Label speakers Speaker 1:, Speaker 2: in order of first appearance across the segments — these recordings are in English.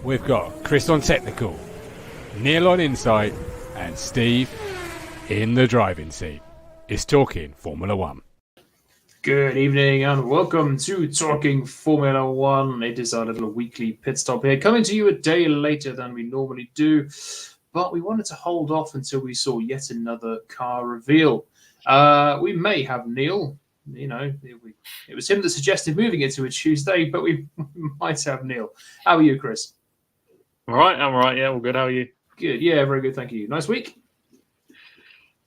Speaker 1: We've got Chris on technical, Neil on insight, and Steve in the driving seat. It's Talking Formula One.
Speaker 2: Good evening and welcome to Talking Formula One. It is our little weekly pit stop here, coming to you a day later than we normally do, but we wanted to hold off until we saw yet another car reveal. We may have Neil, it was him that suggested moving it to a Tuesday, but we might have Neil. How are you, Chris?
Speaker 3: I'm all right. Yeah, all good. How are you?
Speaker 2: Good. Yeah, very good. Thank you. Nice week?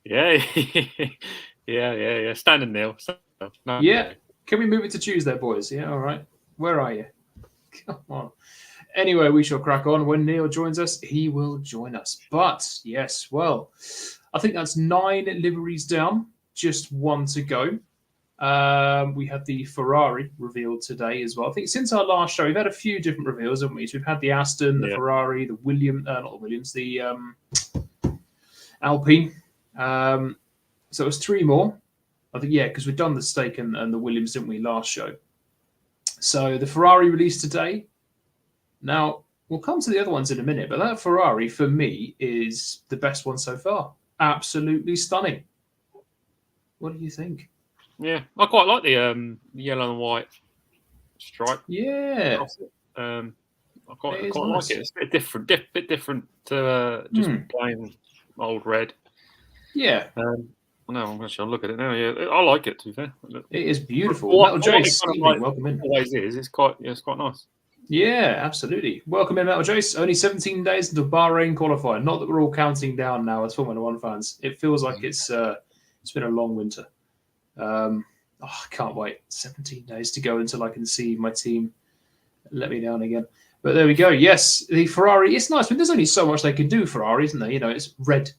Speaker 3: Yeah. Yeah. Standing Neil. No.
Speaker 2: Yeah. Can we move it to Tuesday, boys? Yeah, all right. Where are you? Come on. Anyway, we shall crack on. When Neil joins us, he will join us. But, yes, well, I think that's 9 liveries down, just 1 to go. We had the Ferrari revealed today as well. I think since our last show, we've had a few different reveals, haven't we? So we've had the Aston, the Ferrari, the Alpine. So it was 3 more. I think, because we've done the Stake and the Williams, didn't we, last show? So the Ferrari released today. Now, we'll come to the other ones in a minute, but that Ferrari, for me, is the best one so far. Absolutely stunning. What do you think?
Speaker 3: Yeah, I quite like the yellow and white stripe.
Speaker 2: Yeah.
Speaker 3: I quite like it. It's a bit different to just plain old red.
Speaker 2: Yeah.
Speaker 3: No, I'll look at it now. Yeah, I like it. To be fair,
Speaker 2: it is beautiful. Metal Jace, welcome in.
Speaker 3: Always is. It's quite nice.
Speaker 2: Yeah, absolutely. Welcome in, Metal Jace. Only 17 days until Bahrain qualifying. Not that we're all counting down now as Formula One fans. It feels like it's been a long winter. I can't wait. 17 days to go until I can see my team let me down again. But there we go. Yes, the Ferrari. It's nice. I mean, there's only so much they can do, Ferrari, isn't there? It's red.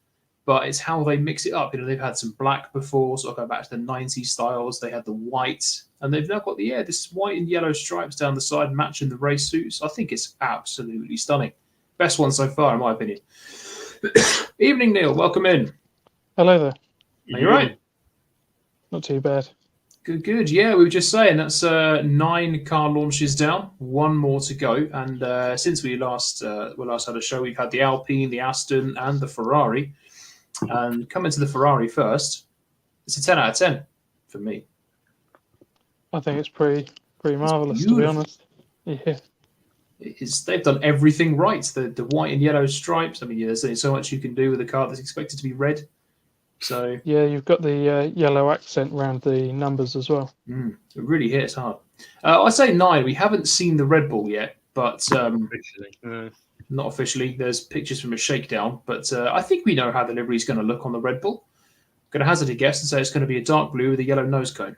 Speaker 2: But it's how they mix it up. They've had some black before, sort of going back to the 90s styles. They had the white, and they've now got this white and yellow stripes down the side matching the race suits. I think it's absolutely stunning. Best one so far, in my opinion. Evening, Neil. Welcome in.
Speaker 4: Hello there.
Speaker 2: Are you right?
Speaker 4: Not too bad.
Speaker 2: Good. Yeah, we were just saying that's 9 car launches down, 1 more to go. And since we last had a show, we've had the Alpine, the Aston, and the Ferrari. And coming to the Ferrari first, it's a 10 out of 10 for me.
Speaker 4: I think it's pretty marvellous, to be honest. Yeah.
Speaker 2: They've done everything right. The white and yellow stripes. I mean, there's only so much you can do with a car that's expected to be red. So
Speaker 4: yeah, you've got the yellow accent around the numbers as well.
Speaker 2: It really hits hard. I say 9. We haven't seen the Red Bull yet, but not officially. There's pictures from a shakedown, but I think we know how the livery is going to look on the Red Bull. I'm going to hazard a guess and say it's going to be a dark blue with a yellow nose cone.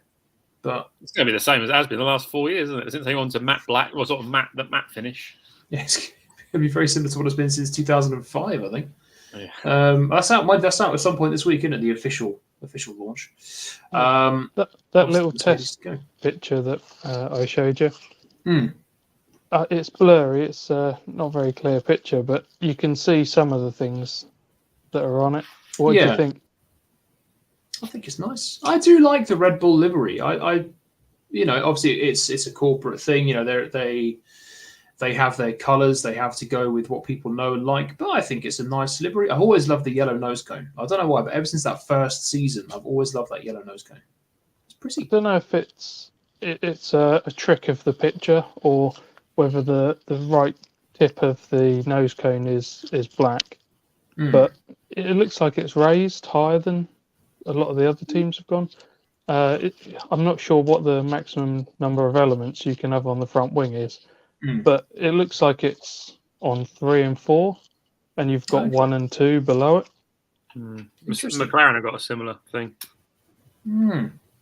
Speaker 2: But
Speaker 3: it's going to be the same as it has been the last 4 years, isn't it? Since they went to matte black, or sort of matte finish.
Speaker 2: Yeah, it's going to be very similar to what it's been since 2005, I think.
Speaker 3: Yeah.
Speaker 2: That's out at some point this week, isn't it? The official launch.
Speaker 4: That little test picture that I showed you. It's blurry. It's not a very clear picture, but you can see some of the things that are on it. What do you think?
Speaker 2: I think it's nice. I do like the Red Bull livery. I obviously it's a corporate thing. They have their colours. They have to go with what people know and like. But I think it's a nice livery. I've always loved the yellow nose cone. I don't know why, but ever since that first season, I've always loved that yellow nose cone. It's pretty.
Speaker 4: I don't know if it's a trick of the picture or whether the right tip of the nose cone is black, but it looks like it's raised higher than a lot of the other teams have gone. I'm not sure what the maximum number of elements you can have on the front wing is, but it looks like it's on 3 and 4, and you've got 1 and 2 below it.
Speaker 3: McLaren have got a similar thing.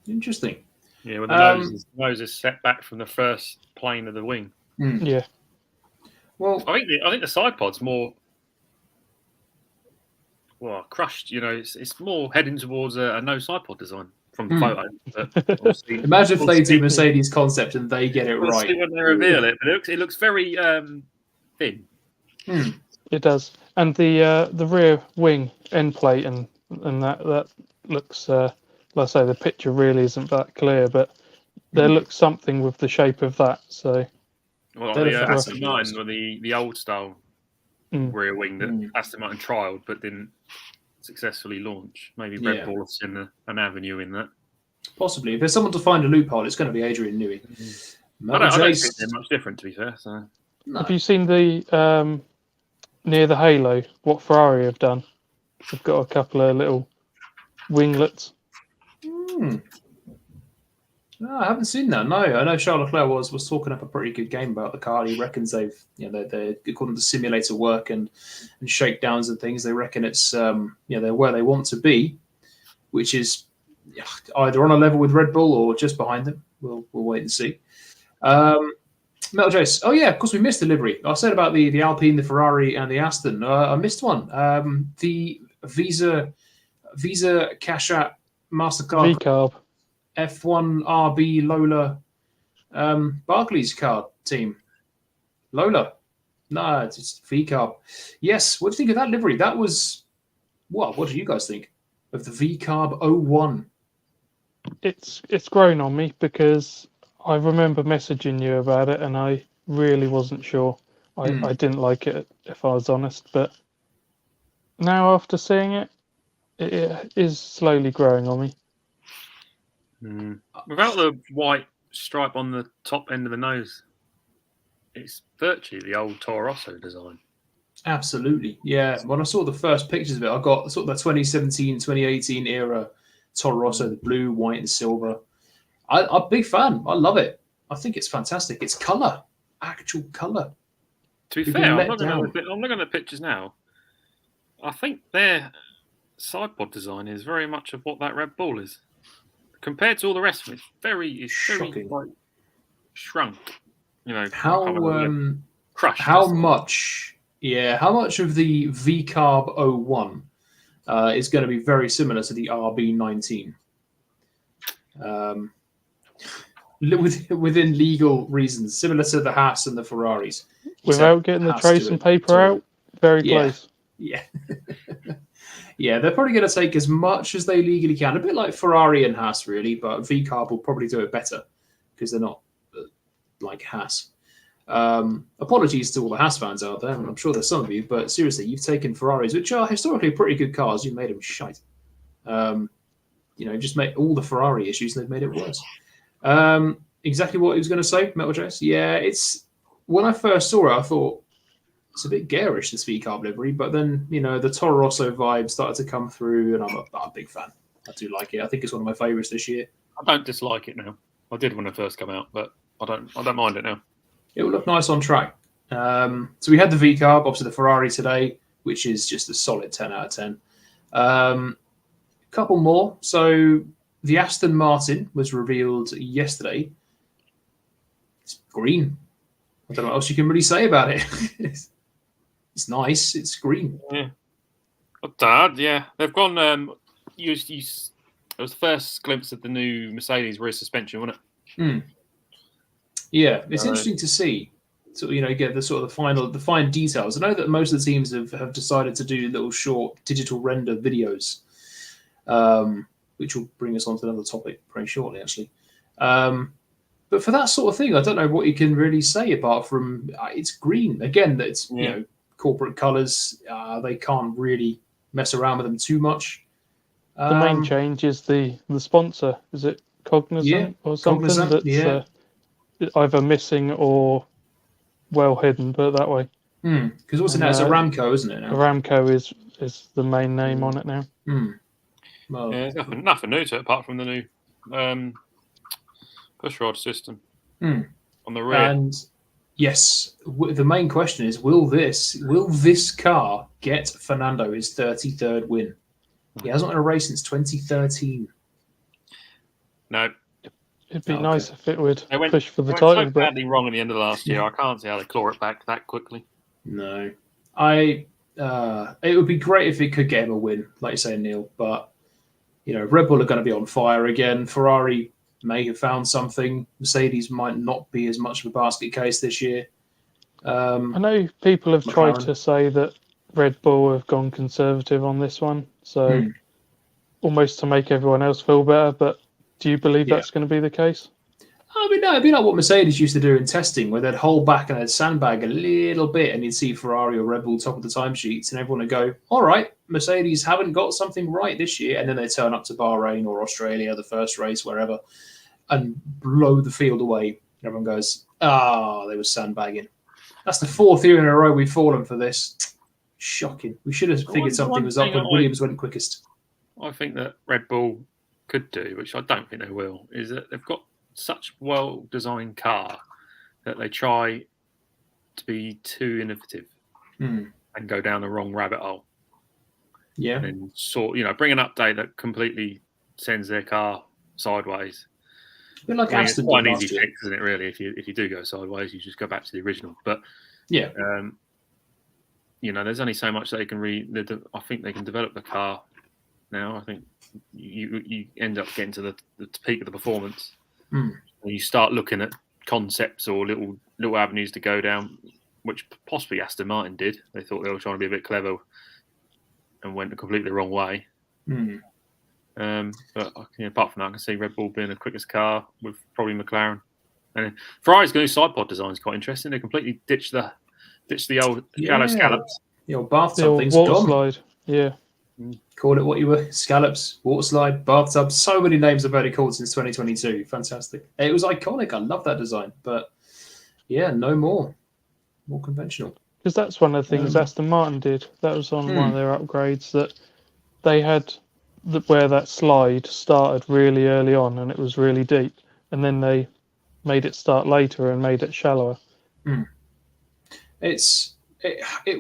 Speaker 2: Interesting.
Speaker 3: Yeah, when the nose is set back from the first plane of the wing.
Speaker 4: Yeah.
Speaker 2: Well,
Speaker 3: I think the side pod's more crushed. It's more heading towards a no side pod design from the photo.
Speaker 2: Imagine if they do Mercedes concept and they get it right.
Speaker 3: See when they reveal it, but it looks very thin.
Speaker 4: It does, and the rear wing end plate and that looks. Like I say, the picture really isn't that clear, but there looks something with the shape of that. So
Speaker 3: Well,
Speaker 2: They're
Speaker 3: the
Speaker 2: the
Speaker 3: Aston
Speaker 2: fastest
Speaker 3: Martin
Speaker 2: ones.
Speaker 3: were the old style rear wing that Aston Martin trialled but didn't successfully launch. Maybe Red
Speaker 2: Yeah.
Speaker 3: Bull have seen an avenue in that.
Speaker 2: Possibly. If there's someone to find a loophole, it's going to be Adrian Newey.
Speaker 3: I don't think they're much different, to be fair. So.
Speaker 2: No.
Speaker 4: Have you seen the near the halo? What Ferrari have done? They've got a couple of little winglets.
Speaker 2: No, I haven't seen that. No, I know Charles Leclerc was talking up a pretty good game about the car. He reckons they've, they're according to simulator work and shakedowns and things. They reckon it's, they're where they want to be, which is either on a level with Red Bull or just behind them. We'll wait and see. Metal Jace. Oh yeah, of course we missed the livery. I said about the Alpine, the Ferrari, and the Aston. I missed one. The Visa Cash App Mastercard
Speaker 4: VCARB.
Speaker 2: F1 RB Lola Barclays card team. Lola. No, it's VCARB. Yes, what do you think of that livery? That was what do you guys think of the VCARB 01?
Speaker 4: It's grown on me because I remember messaging you about it and I really wasn't sure. I didn't like it, if I was honest, but now after seeing it, it is slowly growing on me.
Speaker 3: Without the white stripe on the top end of the nose, it's virtually the old Toro Rosso design.
Speaker 2: Absolutely, yeah. When I saw the first pictures of it, I got sort of the 2017, 2018 era Toro Rosso, the blue, white, and silver. I'm a big fan. I love it. I think it's fantastic. It's colour, actual colour.
Speaker 3: To be fair, I'm looking at the pictures now. I think their sidepod design is very much of what that Red Bull is. Compared to all the rest of it, it's very like, shrunk. Crushed.
Speaker 2: How much of the VCARB 01 is going to be very similar to the RB19? Within legal reasons, similar to the Haas and the Ferraris.
Speaker 4: Without getting the tracing paper out, very close.
Speaker 2: Yeah. Yeah, they're probably going to take as much as they legally can. A bit like Ferrari and Haas, really, but VCARB will probably do it better because they're not like Haas. Apologies to all the Haas fans out there, and I'm sure there's some of you, but seriously, you've taken Ferraris, which are historically pretty good cars, you've made them shite. Just make all the Ferrari issues, they've made it worse. Exactly what he was going to say, Metal Jace. Yeah, when I first saw it, I thought, it's a bit garish, this VCARB livery, but then, the Toro Rosso vibe started to come through, and I'm a big fan. I do like it. I think it's one of my favourites this year.
Speaker 3: I don't dislike it now. I did when it first came out, but I don't mind it now.
Speaker 2: It will look nice on track. So we had the VCARB, obviously the Ferrari today, which is just a solid 10 out of 10. A couple more. So the Aston Martin was revealed yesterday. It's green. I don't know what else you can really say about it. It's nice. It's green.
Speaker 3: Yeah. Dad, yeah. They've gone. It was the first glimpse of the new Mercedes rear suspension, wasn't it?
Speaker 2: Yeah, it's interesting to see. So get the fine details. I know that most of the teams have decided to do little short digital render videos, which will bring us on to another topic very shortly, actually. But for that sort of thing, I don't know what you can really say apart from it's green again. That's corporate colours. They can't really mess around with them too much.
Speaker 4: The main change is the sponsor. Is it Cognizant or something?
Speaker 2: Cognizant,
Speaker 4: that's either missing or well hidden, put it that way.
Speaker 2: Because what's it now? It's Aramco, isn't it? Now?
Speaker 4: Aramco is the main name on it now.
Speaker 2: Well,
Speaker 3: there's nothing new to it apart from the new push rod system on the rear.
Speaker 2: And yes, the main question is: Will this car get Fernando his 33rd win? He hasn't won a race since 2013.
Speaker 3: No.
Speaker 2: Oh,
Speaker 4: It'd be nice if it would push for the
Speaker 3: title.
Speaker 4: title.
Speaker 3: So badly wrong at the end of last year. I can't see how they claw it back that quickly.
Speaker 2: No, it would be great if it could get him a win, like you say, Neil. But Red Bull are going to be on fire again. Ferrari may have found something. Mercedes might not be as much of a basket case this year.
Speaker 4: I know people have tried to say that Red Bull have gone conservative on this one, so almost to make everyone else feel better. But do you believe that's going to be the case?
Speaker 2: I mean, no, it'd be like what Mercedes used to do in testing, where they'd hold back and they'd sandbag a little bit, and you'd see Ferrari or Red Bull top of the timesheets, and everyone would go, "All right, Mercedes haven't got something right this year," and then they turn up to Bahrain or Australia, the first race, wherever, and blow the field away. And everyone goes, they were sandbagging. That's the fourth year in a row we've fallen for this. Shocking. We should have figured something was up when Williams went quickest.
Speaker 3: I think that Red Bull could do, which I don't think they will, is that they've got such well-designed car that they try to be too innovative and go down the wrong rabbit hole.
Speaker 2: Yeah.
Speaker 3: And bring an update that completely sends their car sideways.
Speaker 2: A bit like Aston
Speaker 3: it's quite an easy fix, isn't it? Really, if you do go sideways, you just go back to the original. But
Speaker 2: yeah,
Speaker 3: there's only so much they can I think they can develop the car now. I think you end up getting to the peak of the performance, and you start looking at concepts or little avenues to go down, which possibly Aston Martin did. They thought they were trying to be a bit clever and went completely the wrong way. But apart from that, I can see Red Bull being the quickest car with probably McLaren. And Ferrari's new side pod design is quite interesting. They completely ditched the old shallow scallops.
Speaker 2: The old bathtub thing's
Speaker 4: water
Speaker 2: gone.
Speaker 4: Slide. Yeah.
Speaker 2: Call it what you were. Scallops, water slide, bathtub. So many names have already called since 2022. Fantastic. It was iconic. I love that design. But yeah, no more. More conventional.
Speaker 4: Because that's one of the things Aston Martin did. That was on one of their upgrades, that they had where that slide started really early on and it was really deep. And then they made it start later and made it shallower.
Speaker 2: It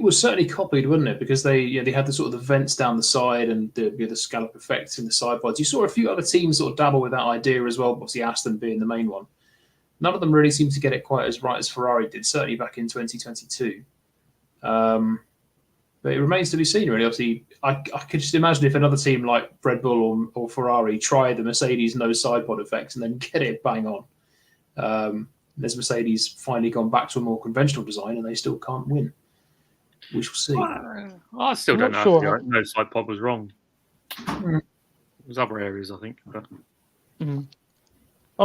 Speaker 2: was certainly copied, wasn't it? Because they had the sort of the vents down the side and the scallop effects in the side pods. You saw a few other teams sort of dabble with that idea as well. Obviously, Aston being the main one. None of them really seemed to get it quite as right as Ferrari did. Certainly back in 2022. But it remains to be seen, really. Obviously, I could just imagine if another team like Red Bull or Ferrari try the Mercedes no side pod effects and then get it bang on. There's Mercedes finally gone back to a more conventional design and they still can't win. We shall see.
Speaker 3: I still don't know if no side pod was wrong. There's other areas, I think. But...
Speaker 4: I'm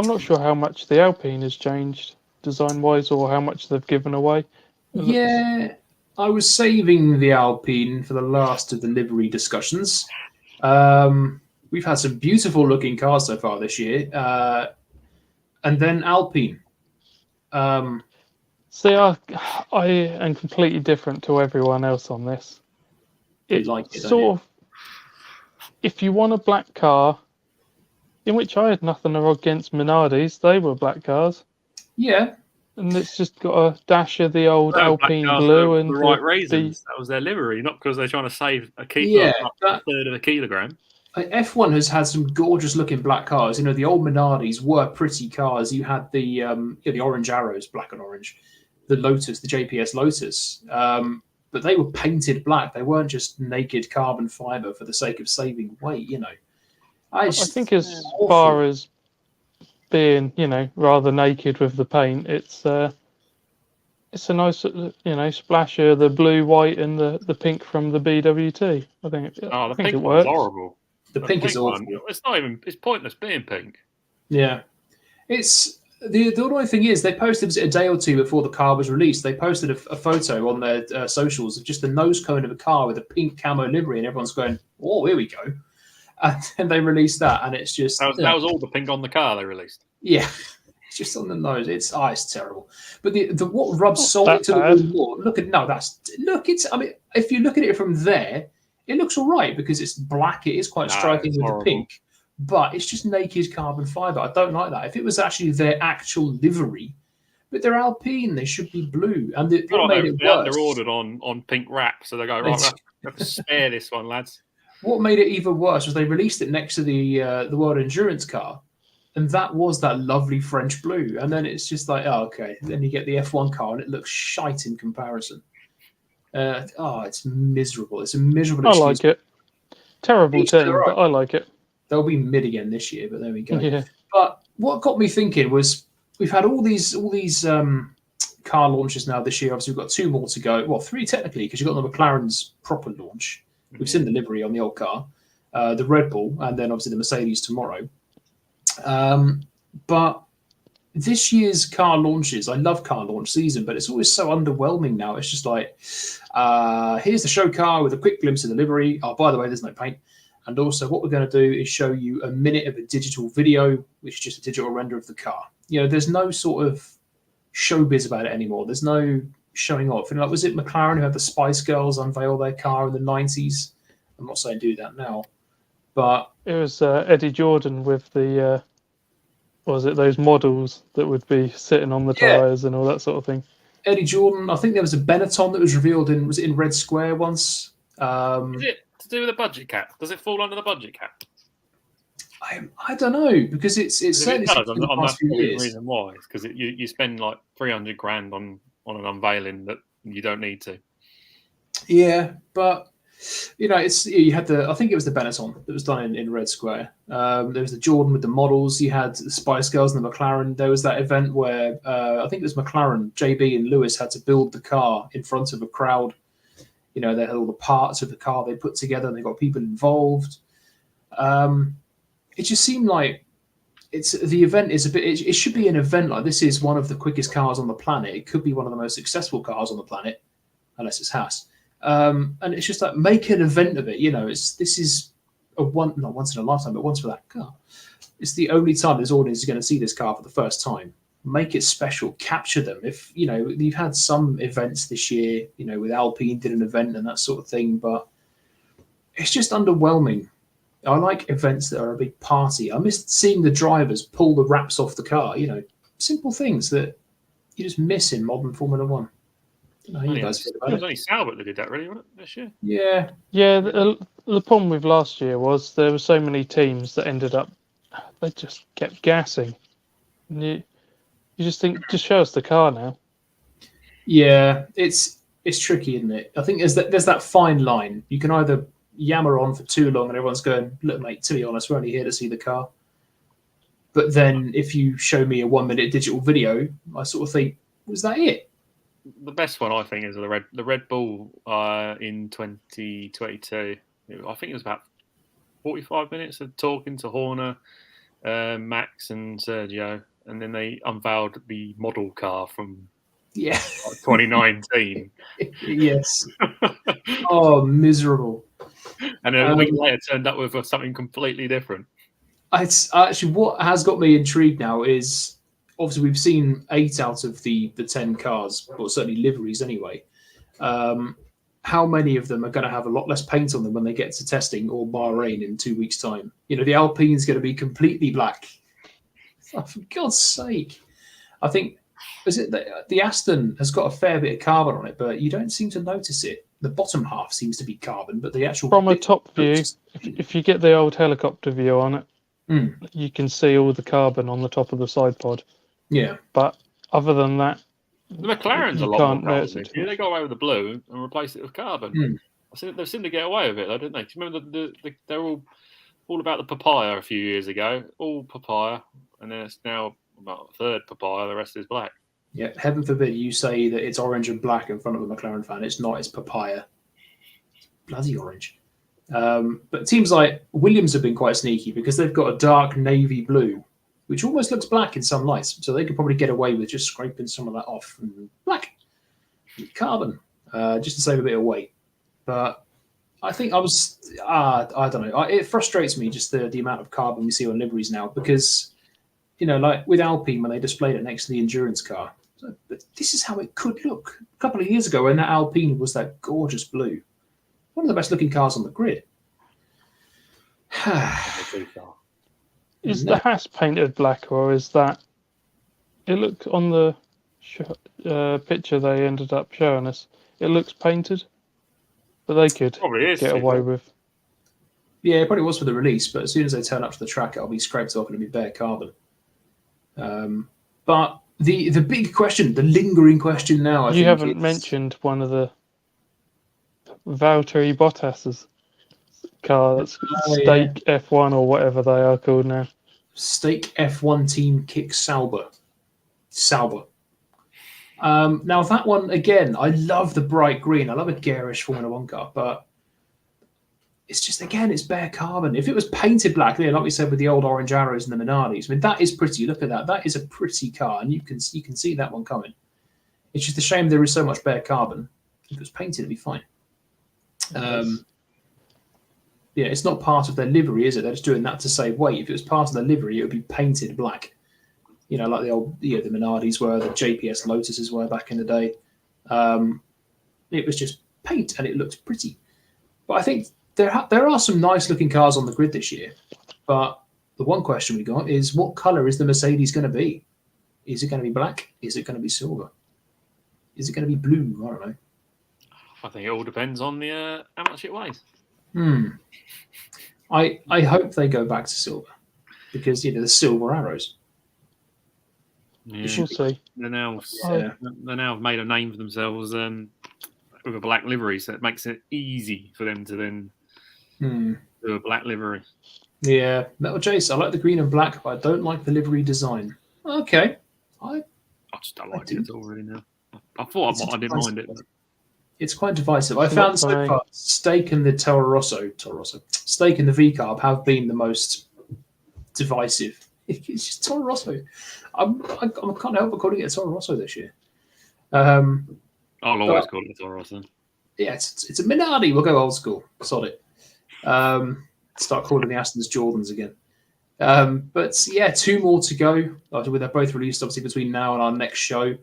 Speaker 4: not sure how much the Alpine has changed design-wise or how much they've given away.
Speaker 2: Yeah, I was saving the Alpine for the last of the livery discussions. We've had some beautiful looking cars so far this year. And then Alpine.
Speaker 4: See, I am completely different to everyone else on this. If you want a black car, in which I had nothing against Minardi's, they were black cars.
Speaker 2: Yeah.
Speaker 4: And it's just got a dash of the old Alpine blue and
Speaker 3: the right reasons. That was their livery, not because they're trying to save a third of a kilogram.
Speaker 2: F1 has had some gorgeous looking black cars. The old Minardis were pretty cars. You had the orange arrows, black and orange, the Lotus, the JPS Lotus. But they were painted black. They weren't just naked carbon fiber for the sake of saving weight, I
Speaker 4: think as far as being, rather naked with the paint, it's a nice, splash of the blue, white, and the pink from the BWT. I think
Speaker 3: pink
Speaker 4: it works.
Speaker 3: Horrible.
Speaker 2: The pink is awful.
Speaker 3: It's pointless being pink.
Speaker 2: Yeah, it's the only thing is they posted a day or two before the car was released. They posted a photo on their socials of just the nose cone of a car with a pink camo livery, and everyone's going, "Oh, here we go." And then they released that, and it's just
Speaker 3: that was all the pink on the car they released.
Speaker 2: Yeah, it's just on the nose. It's terrible. But the what rubs salt to the wound more. I mean, if you look at it from there, it looks all right because it's black. It is quite striking with the pink, but it's just naked carbon fiber. I don't like that. If it was actually their actual livery, but they're Alpine, they should be blue. And they made it worse.
Speaker 3: They're ordered on pink wrap, so they go right. We have to spare this one, lads.
Speaker 2: What made it even worse was they released it next to the World Endurance car, and that was that lovely French blue. And then it's just like, okay. Then you get the F1 car, and it looks shite in comparison. It's miserable. It's a miserable excuse.
Speaker 4: I like it. Terrible team, but I like it.
Speaker 2: They'll be mid again this year, but there we go.
Speaker 4: Yeah.
Speaker 2: But what got me thinking was we've had all these car launches now this year. Obviously, we've got 2 more to go. Well, 3 technically, because you've got the McLaren's proper launch. We've seen the livery on the old car, the Red Bull, and then obviously the Mercedes tomorrow. But this year's car launches, I love car launch season, but it's always so underwhelming now. It's just like, here's the show car with a quick glimpse of the livery. Oh, by the way, there's no paint. And also, what we're going to do is show you a minute of a digital video, which is just a digital render of the car. There's no sort of showbiz about it anymore. There's no showing off. And like, was it McLaren who had the Spice Girls unveil their car in the 90s? I'm not saying do that now, but
Speaker 4: it was Eddie Jordan with the was it those models that would be sitting on the tyres and all that sort of thing.
Speaker 2: Eddie Jordan. I think there was a Benetton that was revealed in Red Square once.
Speaker 3: Is it to do with the budget cap? Does it fall under the budget cap?
Speaker 2: I don't know, because it's certainly
Speaker 3: it does. I'm not the reason why. It's because you spend like $300,000 on an unveiling that you don't need to.
Speaker 2: Yeah, but you had I think it was the Benetton that was done in Red Square. There was the Jordan with the models. You had the Spice Girls and the McLaren. There was that event where I think it was McLaren, JB and Lewis had to build the car in front of a crowd. They had all the parts of the car they put together, and they got people involved. It just seemed like the event is a bit. It should be an event like this is one of the quickest cars on the planet. It could be one of the most successful cars on the planet, unless it's Haas. And it's just like, make an event of it. This is not once in a lifetime, but once for that car. It's the only time this audience is going to see this car for the first time. Make it special, capture them. If you've had some events this year, with Alpine did an event and that sort of thing, but it's just underwhelming. I like events that are a big party. I missed seeing the drivers pull the wraps off the car. Simple things that you just miss in modern Formula One. It
Speaker 3: was only Sauber that did that, really, wasn't it, this year?
Speaker 2: Yeah.
Speaker 4: Yeah, the problem with last year was there were so many teams that ended up, they just kept gassing. And you just think, just show us the car now.
Speaker 2: Yeah, it's tricky, isn't it? I think there's that fine line. You can either yammer on for too long and everyone's going, look, mate, to be honest, we're only here to see the car. But then if you show me a 1 minute digital video, I sort of think, was that it?
Speaker 3: The best one, I think, is the Red Bull in 2022. I think it was about 45 minutes of talking to Horner, Max and Sergio, and then they unveiled the model car from 2019.
Speaker 2: Yes. Oh, miserable.
Speaker 3: And then a week later turned up with something completely different.
Speaker 2: It's actually, what has got me intrigued now is, obviously we've seen 8 out of the 10 cars, or certainly liveries anyway. How many of them are going to have a lot less paint on them when they get to testing or Bahrain in 2 weeks' time? The Alpine's going to be completely black. Oh, for God's sake. I think, is it the Aston has got a fair bit of carbon on it, but you don't seem to notice it. The bottom half seems to be carbon, but the actual...
Speaker 4: From a top view, if you get the old helicopter view on it, you can see all the carbon on the top of the side pod.
Speaker 2: Yeah.
Speaker 4: But other than that...
Speaker 3: The McLaren's a lot more carbon. They go away with the blue and replace it with carbon. They seem to get away with it, though, don't they? Do you remember they're all about the papaya a few years ago? All papaya, and then it's now about a third papaya, the rest is black.
Speaker 2: Yeah, heaven forbid you say that it's orange and black in front of a McLaren fan. It's not, it's papaya. It's bloody orange. But teams like Williams have been quite sneaky because they've got a dark navy blue, which almost looks black in some lights. So they could probably get away with just scraping some of that off. And black. Carbon. Just to save a bit of weight. But I think I don't know. It frustrates me just the amount of carbon we see on liveries now because, like with Alpine when they displayed it next to the endurance car, but this is how it could look. A couple of years ago when that Alpine was that gorgeous blue. One of the best looking cars on the grid.
Speaker 4: Is the Haas painted black, or is that... It looked on the picture they ended up showing us, it looks painted, but they could get away with...
Speaker 2: Yeah, it probably was for the release, but as soon as they turn up to the track, it'll be scraped off and it'll be bare carbon. But the big question, the lingering question now,
Speaker 4: you haven't mentioned one of the Valtteri Bottas's car, that's Stake F1 or whatever they are called now.
Speaker 2: Stake F1 team kicks Sauber. Now that one again, I love the bright green. I love a garish Formula One car, but it's just, again, it's bare carbon. If it was painted black, like we said with the old orange arrows and the Minardis, I mean, that is pretty. Look at that. That is a pretty car, and you can see that one coming. It's just a shame there is so much bare carbon. If it was painted, it'd be fine. Yeah, it's not part of their livery, is it? They're just doing that to save weight. If it was part of their livery, it would be painted black. You know, like the old, the Minardis were, the JPS Lotuses were back in the day. It was just paint, and it looked pretty. But I think there are some nice looking cars on the grid this year. But the one question we got is, what colour is the Mercedes going to be? Is it going to be black? Is it going to be silver? Is it going to be blue? I don't know.
Speaker 3: I think it all depends on the how much it weighs.
Speaker 2: I hope they go back to silver, because the silver arrows.
Speaker 3: Yeah.
Speaker 4: You should see.
Speaker 3: They now have made a name for themselves with a black livery, so it makes it easy for them to then do a black livery. Yeah,
Speaker 2: Metal Jace, I like the green and black, but I don't like the livery design. Okay,
Speaker 3: I just don't like it at all, really. Now I thought I didn't mind it. But...
Speaker 2: It's quite divisive. I found so far Stake and the Toro Rosso, Stake and the V-Carb have been the most divisive. It's just Toro Rosso. I can't help but calling it a Toro Rosso this year.
Speaker 3: I'll always call it a Toro Rosso.
Speaker 2: Yeah, it's a Minardi. We'll go old school. Sod it. Start calling the Astons Jordans again. But yeah, 2 more to go. They're both released obviously between now and our next show.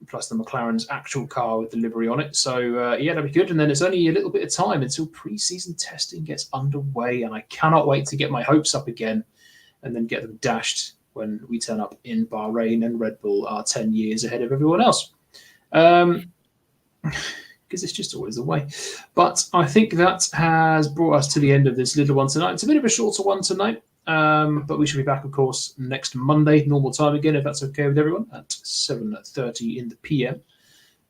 Speaker 2: Plus the McLaren's actual car with the livery on it. So yeah, that'll be good. And then it's only a little bit of time until pre-season testing gets underway, and I cannot wait to get my hopes up again and then get them dashed when we turn up in Bahrain and Red Bull are 10 years ahead of everyone else. Because it's just always the way. But I think that has brought us to the end of this little one tonight. It's a bit of a shorter one tonight. But we should be back, of course, next Monday, normal time again, if that's okay with everyone, at 7:30 in the PM.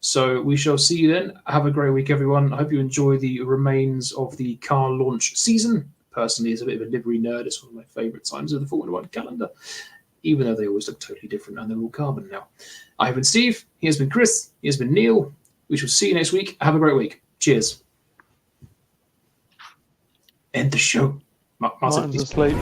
Speaker 2: So we shall see you then. Have a great week, everyone. I hope you enjoy the remains of the car launch season. Personally, as a bit of a livery nerd, it's one of my favourite times of the Formula One calendar, even though they always look totally different and they're all carbon now. I have been Steve. He has been Chris. He has been Neil. We shall see you next week. Have a great week. Cheers. End the show.
Speaker 4: Martin's asleep.